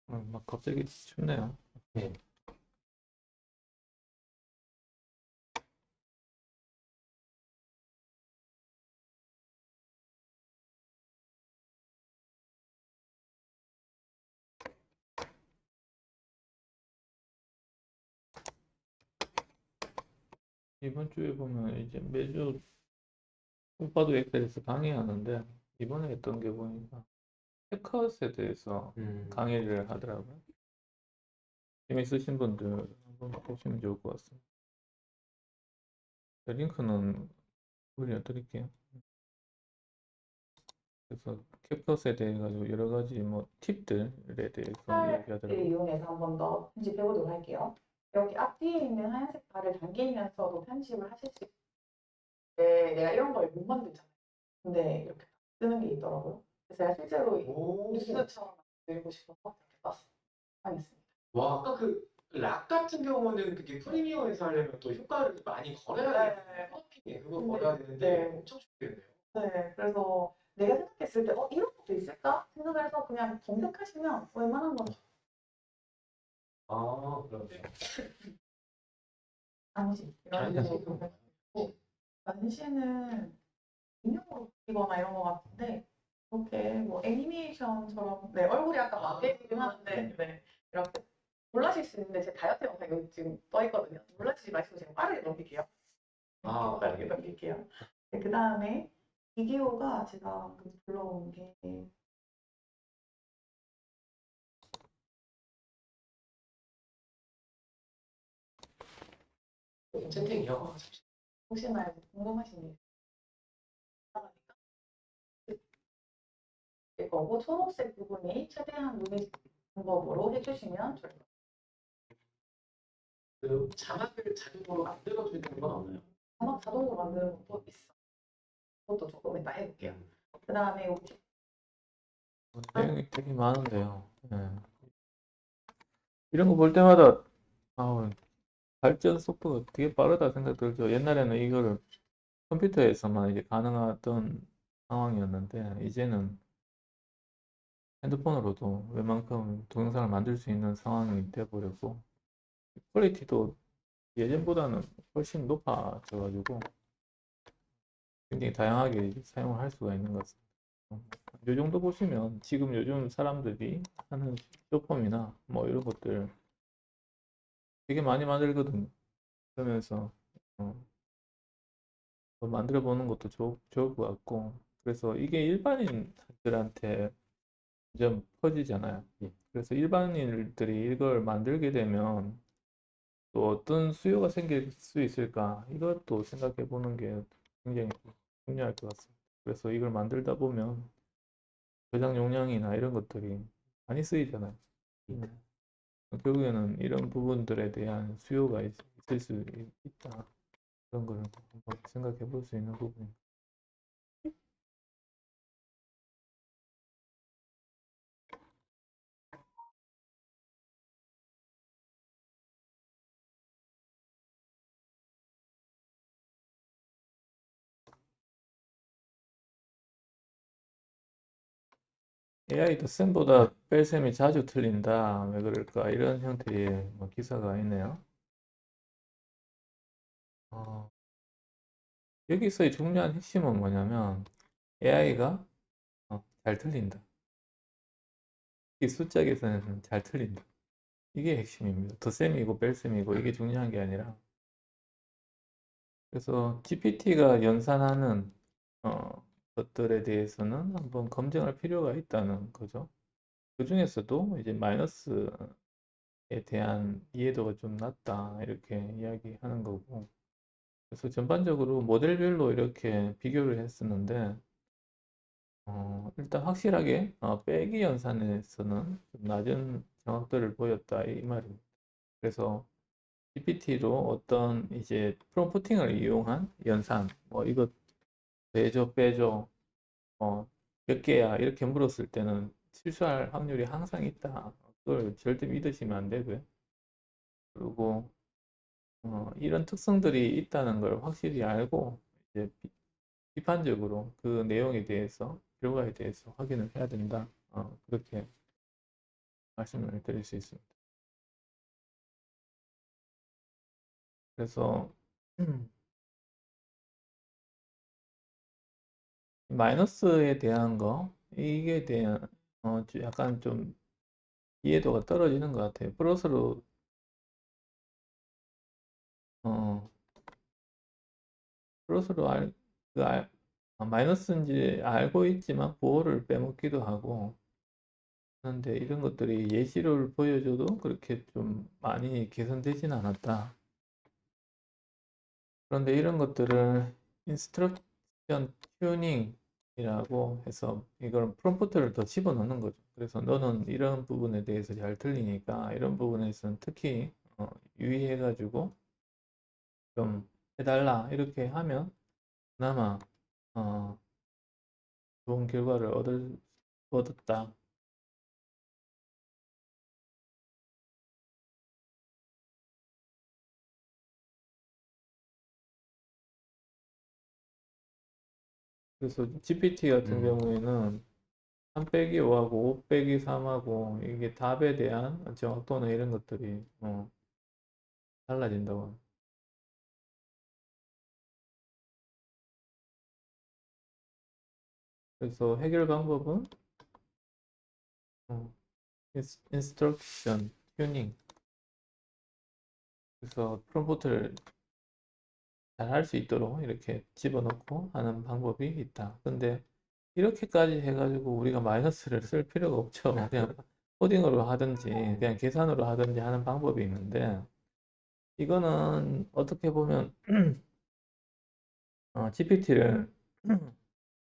막 갑자기 춥네요. 네. 이번 주에 보면 이제 매주 오빠도 엑셀에서 강의하는데 이번에 했던 게 보니까 해커스에 대해서 음, 강의를 하더라고요. 재밌으신 분들 한번 보시면 좋을 것 같습니다. 링크는 올려드릴게요. 그래서 캡컷에 대해 가지고 여러 가지 뭐 팁들에 대해서 팔을 이야기하더라고요. 이용해서 한 번 더 편집해 보도록 할게요. 여기 앞뒤에 있는 하얀색 발을 당기면서도 편집을 하실 수 있는데 내가 이런 걸 못 만들잖아요. 근데 이렇게 쓰는 게 있더라고요. 그래서 제가 실제로 오. 뉴스처럼 만들고 싶어서 이렇게 떴어요. 하겠습니다. 와, 아까 그 락 같은 경우는 그게 프리미어에서 하려면 또 효과를 많이 걸어야 되는데, 커피 그거 걸어야 되는데 네. 엄청 좋겠네요. 네, 그래서 내가 생각했을 때 이런 것도 있을까 생각을 해서 그냥 검색하시면 웬만한 건 아, 그러네요. 안시 이런 단시. 식으로 있고 안시는 인형으로 바뀌거나 이런 것 같은데 이렇게 뭐 애니메이션처럼 네 얼굴이 약간 망개지긴 하는데 네 이렇게 놀라실 수 있는데 제 다이어트 영상 여기 지금 떠 있거든요. 놀라시지 마시고 제가 빠르게 넘길게요. 빠르게 넘길게요. 네, 그 다음에 비디오가 제가 불러온 게 채팅이요. 혹시나 궁금하신 게 있으니까 이거고 초록색 부분이 최대한 눈이 방법으로 해주시면 좋을 것 같아요. 그 자막을 자동으로 만들어주는 건 없나요? 자막 자동으로 만드는 것도 있어. 그것도 조금 이따 해볼게요. 그 다음에 여기 내용이 되게 많은데요. 예. 이런 거 볼 때마다 아우, 발전 속도가 되게 빠르다 생각 들죠. 옛날에는 이거를 컴퓨터에서만 이제 가능하던 상황이었는데 이제는 핸드폰으로도 웬만큼 동영상을 만들 수 있는 상황이 돼버렸고 퀄리티도 예전보다는 훨씬 높아져가지고 굉장히 다양하게 사용을 할 수가 있는 것 같습니다. 이 정도 보시면 지금 요즘 사람들이 하는 쇼폼이나 뭐 이런 것들 되게 많이 만들거든요. 그러면서 어, 뭐 만들어 보는 것도 좋을 것 같고 그래서 이게 일반인들한테 좀 퍼지잖아요. 예. 그래서 일반인들이 이걸 만들게 되면 또 어떤 수요가 생길 수 있을까? 이것도 생각해 보는 게 굉장히 중요할 것 같습니다. 그래서 이걸 만들다 보면 저장 용량이나 이런 것들이 많이 쓰이잖아요. 음. 결국에는 이런 부분들에 대한 수요가 있을 수 있다. 그런 걸 한번 생각해 볼 수 있는 부분입니다. AI도 쌤보다 뺄셈이 자주 틀린다. 왜 그럴까? 이런 형태의 뭐 기사가 있네요. 어, 여기서의 중요한 핵심은 뭐냐면 AI가 잘 틀린다. 이 숫자 계산에서는 잘 틀린다. 이게 핵심입니다. 덧셈이고 뺄셈이고 이게 중요한 게 아니라 그래서 GPT가 연산하는 것들에 대해서는 한번 검증할 필요가 있다는 거죠. 그 중에서도 이제 마이너스에 대한 이해도가 좀 낮다 이렇게 이야기하는 거고 그래서 전반적으로 모델별로 이렇게 비교를 했었는데 일단 확실하게 빼기 연산에서는 좀 낮은 정확도를 보였다 이 말입니다. 그래서 GPT로 어떤 이제 프롬프팅을 이용한 연산 뭐 이것 빼줘 빼줘 몇 개야 이렇게 물었을 때는 실수할 확률이 항상 있다. 그걸 절대 믿으시면 안 되고요. 그리고 이런 특성들이 있다는 걸 확실히 알고 이제 비판적으로 그 내용에 대해서 결과에 대해서 확인을 해야 된다. 그렇게 말씀을 드릴 수 있습니다. 그래서 마이너스에 대한 거, 이게 대한 약간 좀 이해도가 떨어지는 것 같아요. 플러스로 어, 플러스로 마이너스인지 알고 있지만 보호를 빼먹기도 하고, 그런데 이런 것들이 예시를 보여줘도 그렇게 좀 많이 개선되지는 않았다. 그런데 이런 것들을 인스트럭션 튜닝이라고 해서 이걸 프롬프트를 더 집어넣는 거죠. 그래서 너는 이런 부분에 대해서 잘 들리니까 이런 부분에서는 특히 유의해가지고 좀 해달라 이렇게 하면 그나마 어, 좋은 결과를 얻었다. 그래서 GPT 같은 경우에는 3 빼기 5하고 5 빼기 3하고 이게 답에 대한 정확도나 이런 것들이 달라진다고 합니다. 그래서 해결 방법은 인스트럭션 튜닝. 그래서 프롬프트를 잘 할 수 있도록 이렇게 집어넣고 하는 방법이 있다. 근데 이렇게까지 해가지고 우리가 마이너스를 쓸 필요가 없죠. 그냥 코딩으로 하든지 그냥 계산으로 하든지 하는 방법이 있는데 이거는 어떻게 보면 GPT를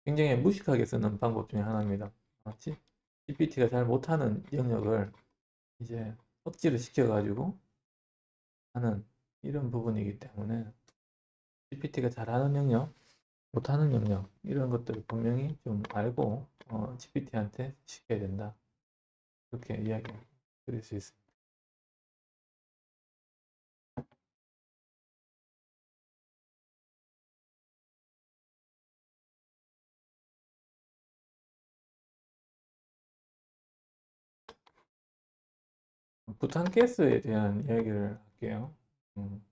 굉장히 무식하게 쓰는 방법 중에 하나입니다. GPT가 잘 못하는 영역을 이제 억지로 시켜가지고 하는 이런 부분이기 때문에 GPT가 잘하는 영역, 못하는 영역 이런 것들을 분명히 좀 알고 GPT한테 시켜야 된다. 그렇게 이야기 드릴 수 있습니다. 부탄가스에 대한 이야기를 할게요. 음,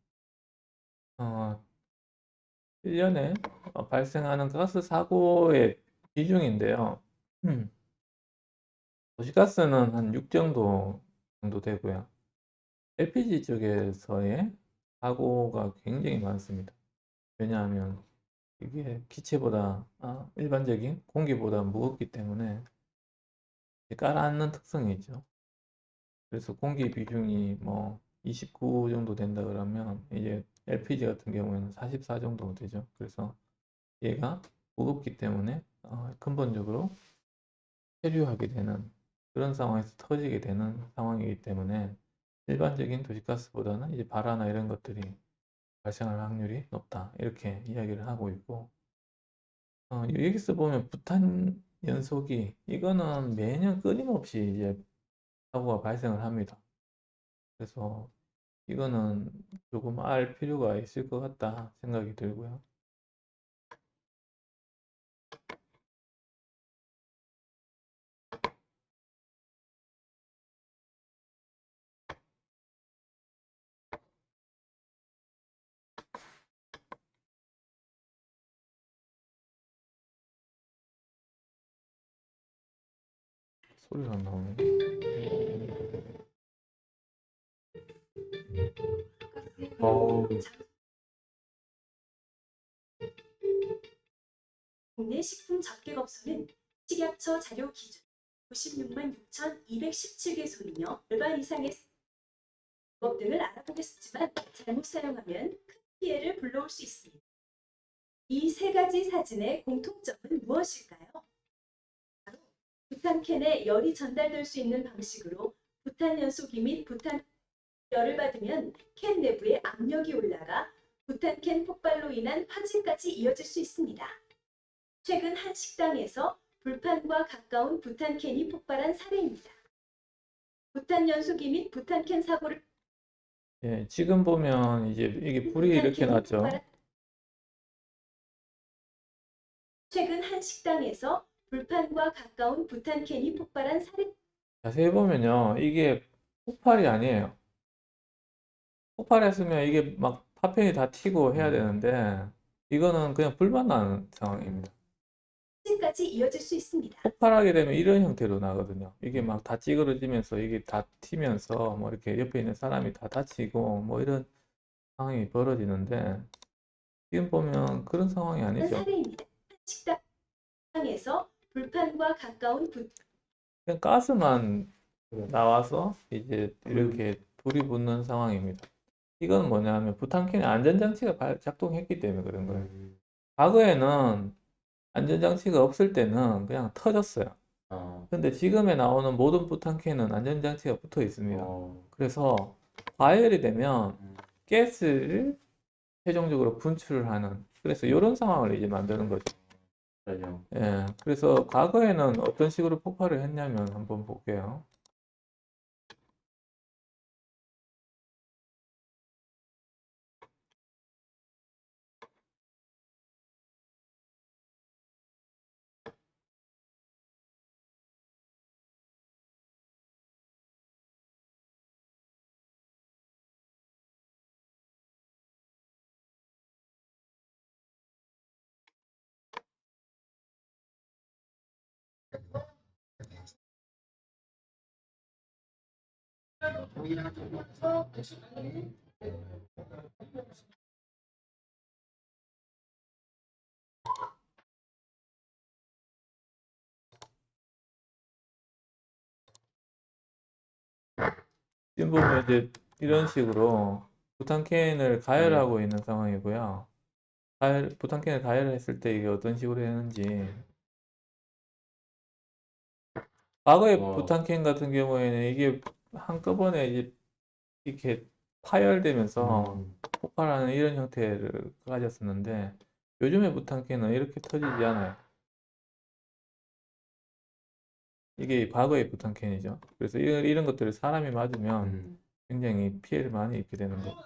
어, 1년에 발생하는 가스 사고의 비중인데요. 음, 도시가스는 한 6 정도 되고요. LPG 쪽에서의 사고가 굉장히 많습니다. 왜냐하면 이게 기체보다 일반적인 공기보다 무겁기 때문에 깔아앉는 특성이 있죠. 그래서 공기 비중이 뭐 29 정도 된다 그러면 이제 LPG 같은 경우에는 44 정도 되죠. 그래서 얘가 무겁기 때문에 근본적으로 체류하게 되는 그런 상황에서 터지게 되는 상황이기 때문에 일반적인 도시가스보다는 이제 발화나 이런 것들이 발생할 확률이 높다. 이렇게 이야기를 하고 있고, 여기서 보면 부탄 연소기, 이거는 매년 끊임없이 이제 사고가 발생을 합니다. 그래서 이거는 조금 알 필요가 있을 것 같다 생각이 들고요. 소리가 안 나오네. 어우, 국내 식품접객업소는 식약처 자료 기준 96만 6,217개소이며 절반 이상의 법 등을 알아보겠지만 잘못 사용하면 큰 피해를 불러올 수 있습니다. 이 세 가지 사진의 공통점은 무엇일까요? 바로 부탄캔에 열이 전달될 수 있는 방식으로 부탄 연소기 및 부탄 열을 받으면 캔 내부에 압력이 올라가 부탄캔 폭발로 인한 화재까지 이어질 수 있습니다. 최근 한 식당에서 불판과 가까운 부탄캔이 폭발한 사례입니다. 부탄 연소기 및 부탄캔 사고를 예, 지금 보면 이제 이게 불이 이렇게 부탄캔이 났죠. 최근 한 식당에서 불판과 가까운 부탄캔이 폭발한 사례 자세히 보면요, 이게 폭발이 아니에요. 폭발했으면 이게 막 파편이 다 튀고 해야 되는데 이거는 그냥 불만 나는 상황입니다. 사진까지 이어질 수 있습니다. 폭발하게 되면 이런 형태로 나거든요. 이게 막 다 찌그러지면서 이게 다 튀면서 뭐 이렇게 옆에 있는 사람이 다 다치고 뭐 이런 상황이 벌어지는데 지금 보면 그런 상황이 한 아니죠. 사례입니다. 한 식당에서 불판과 가까운 그냥 가스만 나와서 이제 이렇게 불이 붙는 상황입니다. 이건 뭐냐면 부탄캔의 안전장치가 작동했기 때문에 그런 거예요. 과거에는 안전장치가 없을 때는 그냥 터졌어요. 근데 지금에 나오는 모든 부탄캔은 안전장치가 붙어 있습니다. 그래서 과열이 되면 가스를 최종적으로 분출을 하는, 그래서 이런 상황을 이제 만드는 거죠. 예, 그래서 과거에는 어떤 식으로 폭발을 했냐면 한번 볼게요. 지금 보면 이제 이런 식으로 부탄캔을 가열하고 있는 상황이고요. 부탄캔을 가열했을 때 이게 어떤 식으로 되는지. 과거의 부탄캔 같은 경우에는 이게 한꺼번에 이제 이렇게 파열되면서 폭발하는 이런 형태를 가졌었는데 요즘의 부탄캔은 이렇게 터지지 않아요. 이게 과거의 부탄캔이죠. 그래서 이런 것들을 사람이 맞으면 굉장히 피해를 많이 입게 되는 거죠.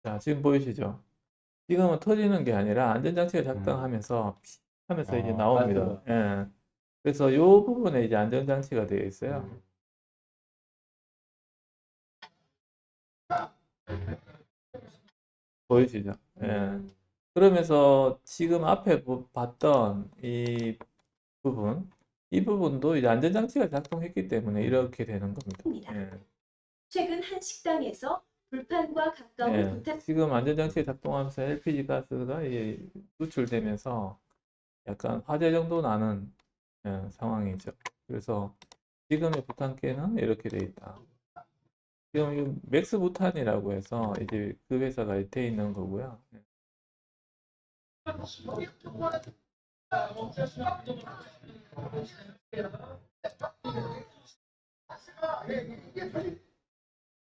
자, 지금 보이시죠? 지금은 터지는 게 아니라 안전장치가 작동하면서 피 하면서 이제 나옵니다. 예. 그래서 이 부분에 이제 안전장치가 되어 있어요. 보이시죠? 예. 그러면서 지금 앞에 봤던 부분, 이 부분도 이제 안전장치가 작동했기 때문에 이렇게 되는 겁니다. 예. 최근 한 식당에서 불판과 가까운 예. 지금 안전장치가 작동하면서 LPG 가스가 이제 누출되면서 약간 화재 정도 나는 상황이죠. 그래서 지금의 부탄캔은 이렇게 돼 있다. 지금 이 맥스 부탄이라고 해서 이제 그 회사가 돼 있는 거고요.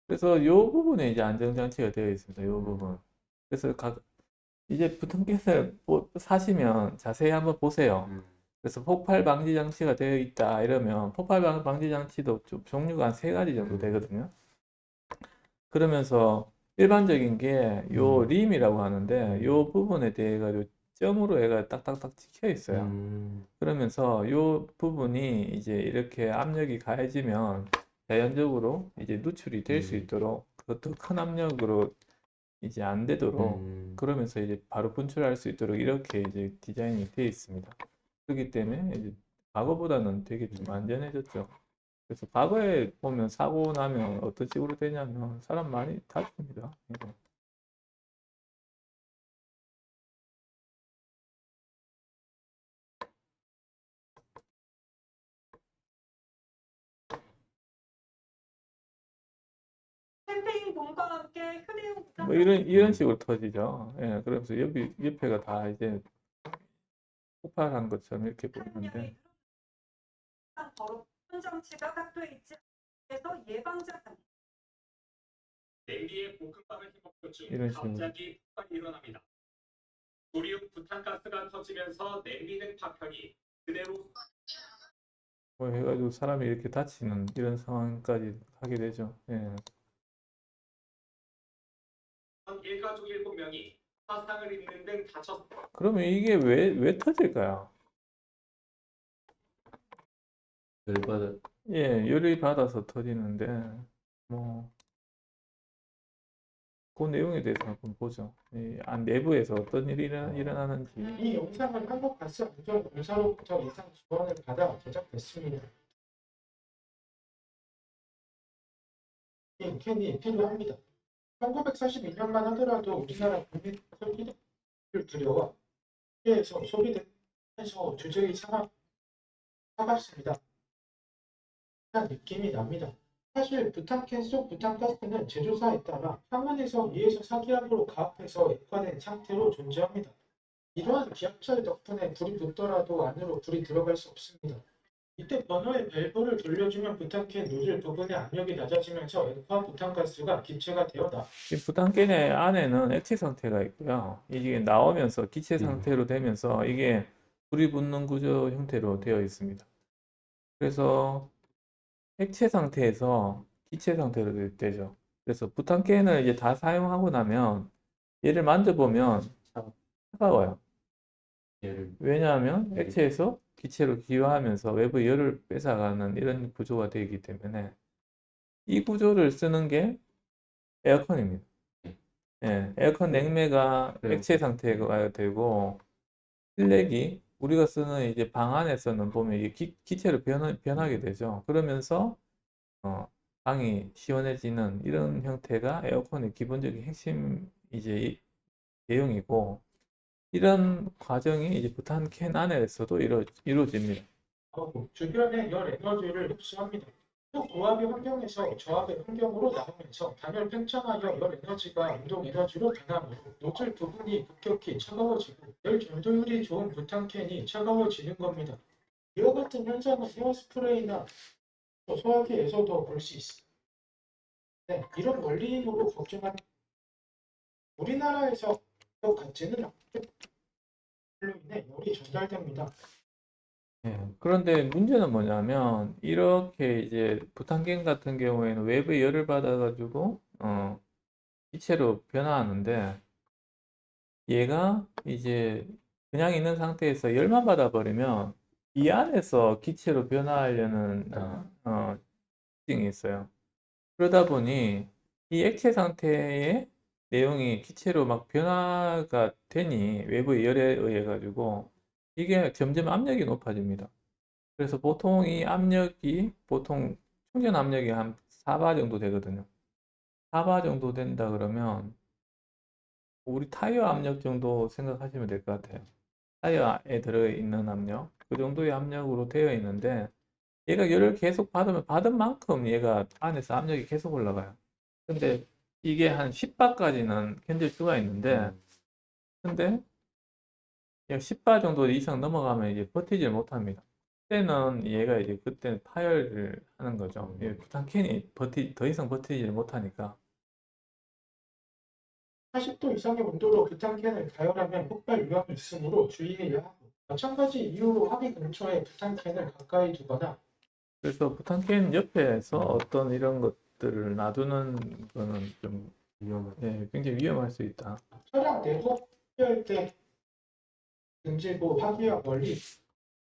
그래서 이 부분에 이제 안전장치가 되어 있습니다. 이 부분. 그래서 이제 부탄캔을 사시면 자세히 한번 보세요. 그래서 폭발 방지 장치가 되어 있다 이러면 폭발 방지 장치도 좀 종류가 한 세 가지 정도 되거든요. 그러면서 일반적인 게 요 림이라고 하는데 요 부분에 대해 가지고 점으로 해가 딱딱딱 찍혀 있어요. 그러면서 요 부분이 이제 이렇게 압력이 가해지면 자연적으로 이제 누출이 될 수 있도록 그것도 큰 압력으로 이제 안 되도록 그러면서 이제 바로 분출할 수 있도록 이렇게 이제 디자인이 되어 있습니다. 그렇기 때문에 이제 과거보다는 되게 좀 안전해졌죠. 그래서 과거에 보면 사고 나면 어떤 식으로 되냐면 사람 많이 다칩니다. 이거. 캠페인 봄과 함께 휴대용 뭐 이런 식으로 터지죠. 예, 그러면서 옆에가 다 이제 폭발한 것처럼 이렇게 보이는데 바로 손장치가 각도에 있지 않아서 예방자 냄비에 볶음밥을 헹궜던 중 이런 식으로. 갑자기 폭발이 일어납니다. 조리용 부탄가스가 터지면서 냄비는 파편이 그대로 뭐 해가지고 사람이 이렇게 다치는 이런 상황까지 하게 되죠. 예. 일가족 7명이 화상을 입는 등 다쳤습니다. 그러면 이게 왜 터질까요? 열받아. 예, 열이 받아서 터지는데 뭐 그 내용에 대해서 한번 보죠. 이 안 내부에서 어떤 일이 일어나는지. 이 영상은 한국가스안전공사로부터 예산 지원을 받아 제작됐습니다. 이 캔이 필요합니다. 1941년만 하더라도 우리나라 국민 소비를 두려워 피해서 소비돼서 주저리 사갔습니다. 그런 느낌이 납니다. 사실 부탄캔 속 부탄가스는 제조사에 따라 창원에서 2에서 4기압으로 가압해서 액화된 상태로 존재합니다. 이러한 기압차의 덕분에 불이 붙더라도 안으로 불이 들어갈 수 없습니다. 이때 버너의 밸브를 돌려주면 부탄캔 노즐 부분의 압력이 낮아지면서 액화 부탄가스가 기체가 되어다. 이 부탄캔의 안에는 액체 상태가 있고요. 이게 나오면서 기체 상태로 되면서 이게 불이 붙는 구조 형태로 되어 있습니다. 그래서 액체 상태에서 기체 상태로 되죠. 그래서 부탄캔을 이제 다 사용하고 나면 얘를 만져보면 차가워요. 왜냐하면 액체에서 기체로 기화하면서 외부 열을 뺏어가는 이런 구조가 되기 때문에 이 구조를 쓰는 게 에어컨입니다. 예, 에어컨 냉매가 액체 상태가 되고 실내기 우리가 쓰는 이제 방 안에서는 보면 이게 기체로 변하게 되죠. 그러면서 방이 시원해지는 이런 형태가 에어컨의 기본적인 핵심 이제 내용이고 이런 과정이 이제 부탄캔 안에서도 이루어집니다. 주변의 열 에너지를 흡수합니다. 또 고압의 환경에서 저압의 환경으로 나오면서 단열 팽창하여 열 에너지가 운동 에너지로 변하므로 노즐 부분이 급격히 차가워지고 열 전도율이 좋은 부탄캔이 차가워지는 겁니다. 이와 같은 현상은 헤어스프레이나 소화기에서도 볼 수 있습니다. 네, 이런 원리로 걱정한 우리나라에서 가치는 악재로 인해 열이 전달됩니다. 예, 그런데 문제는 뭐냐면 이렇게 이제 부탄캔 같은 경우에는 외부에 열을 받아가지고 기체로 변화하는데 얘가 이제 그냥 있는 상태에서 열만 받아버리면 이 안에서 기체로 변화하려는 특징이 있어요. 그러다 보니 이 액체 상태의 내용이 기체로 막 변화가 되니 외부의 열에 의해 가지고 이게 점점 압력이 높아집니다. 그래서 보통 이 압력이 보통 충전 압력이 한 4바 정도 되거든요. 4바 정도 된다 그러면 우리 타이어 압력 정도 생각하시면 될 것 같아요. 타이어에 들어있는 압력 그 정도의 압력으로 되어 있는데 얘가 열을 계속 받으면 받은 만큼 얘가 안에서 압력이 계속 올라가요. 근데 이게 한 10바까지는 견딜 수가 있는데 근데 10바 정도 이상 넘어가면 이제 버티질 못합니다. 그때는 얘가 이제 그때는 파열을 하는 거죠. 부탄캔이 더 이상 버티질 못하니까. 40도 이상의 온도로 부탄캔을 가열하면 폭발 위험이 있으므로 주의해야 하고 마찬가지 이유로 합의 근처에 부탄캔을 가까이 두거나 그래서 부탄캔 옆에서 어떤 이런 것들을 놔두는 거는 좀 굉장히 위험할 수 있다. 차량 내부 합의할 때 등지고 합의와 멀리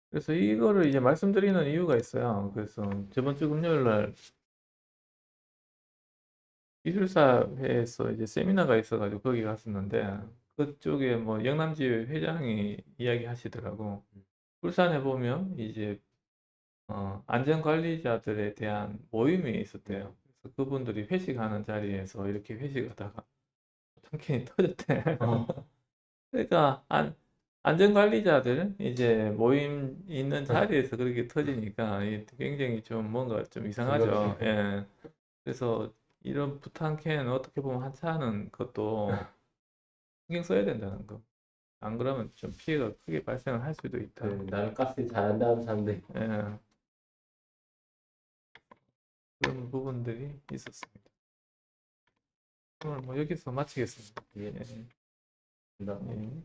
그래서 이거를 이제 말씀드리는 이유가 있어요. 그래서 저번 주 금요일 날 기술사회에서 이제 세미나가 있어가지고 거기 갔었는데 그쪽에 뭐 영남지회 회장이 이야기하시더라고. 울산에 보면 이제 안전관리자들에 대한 모임이 있었대요. 그래서 그분들이 회식하는 자리에서 이렇게 회식하다가 탐캔이 터졌대. 그러니까 안전관리자들 이제 모임 있는 자리에서 그렇게 터지니까 이게 굉장히 좀 뭔가 좀 이상하죠. 예. 그래서 이런 부탄캔 어떻게 보면 하차하는 것도 신경 써야 된다는 거. 안 그러면 좀 피해가 크게 발생을 할 수도 있다. 나는 가스 잘한다는 사람들. 예. 그런 부분들이 있었습니다. 오늘 뭐 여기서 마치겠습니다. 예. 예. 나 예.